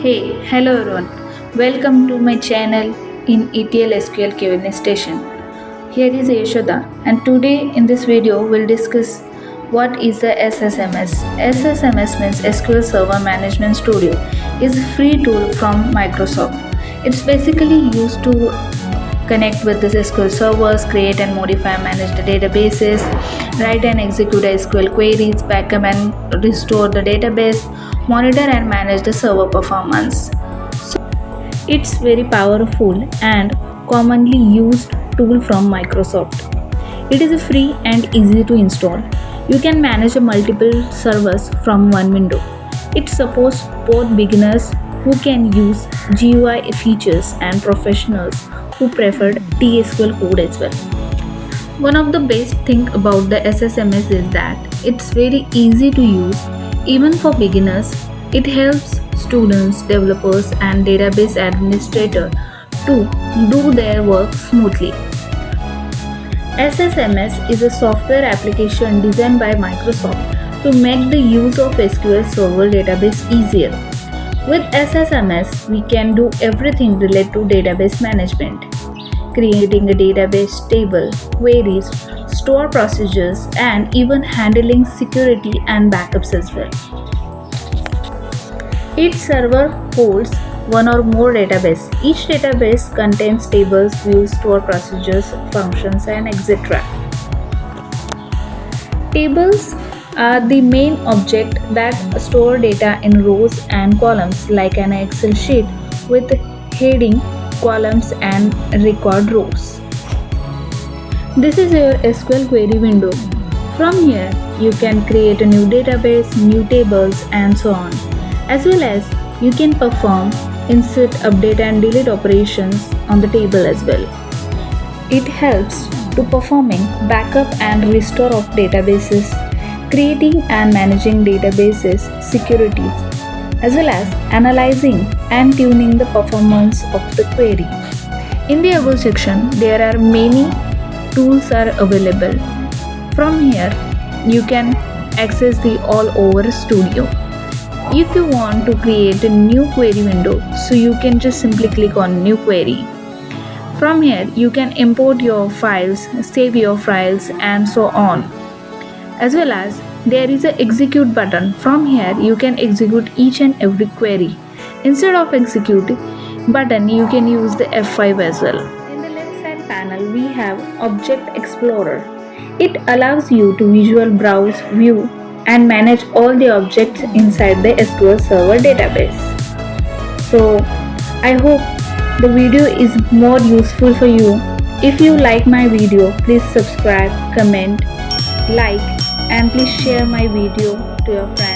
Hey, hello everyone. Welcome to my channel in ETL SQL Q&A station. Here is Yashoda, and today in this video we'll discuss what is the SSMS. SSMS means SQL Server Management Studio. Is a free tool from Microsoft. It's basically used to connect with the SQL servers, create and modify, manage the databases, write and execute SQL queries, backup and restore the database, monitor and manage the server performance. It's very powerful and commonly used tool from Microsoft. It is free and easy to install. You can manage multiple servers from one window. It supports both beginners who can use GUI features and professionals who preferred TSQL code as well. One of the best thing about the SSMS is that it's very easy to use even for beginners. It helps students, developers and database administrators to do their work smoothly. SSMS is a software application designed by Microsoft to make the use of SQL Server database easier. With SSMS, we can do everything related to database management, creating a database table, queries, store procedures, and even handling security and backups as well. Each server holds one or more databases. Each database contains tables, views, store procedures, functions, and etc. Tables are the main object that store data in rows and columns like an Excel sheet with heading, columns and record rows. This is your SQL query window. From here, you can create a new database, new tables and so on. As well as you can perform insert, update and delete operations on the table as well. It helps to performing backup and restore of databases, creating and managing databases securities, as well as analyzing and tuning the performance of the query. In the above section, there are many tools are available. From here, you can access the all over studio. If you want to create a new query window, so you can just simply click on new query. From here, you can import your files, save your files and so on. As well as there is an execute button. From here, you can execute each and every query. Instead of execute button, you can use the F5 as well. In the left side panel, we have Object Explorer. It allows you to visual browse, view and manage all the objects inside the SQL Server database. So, I hope the video is more useful for you. If you like my video, please subscribe, comment, like and please share my video to your friends.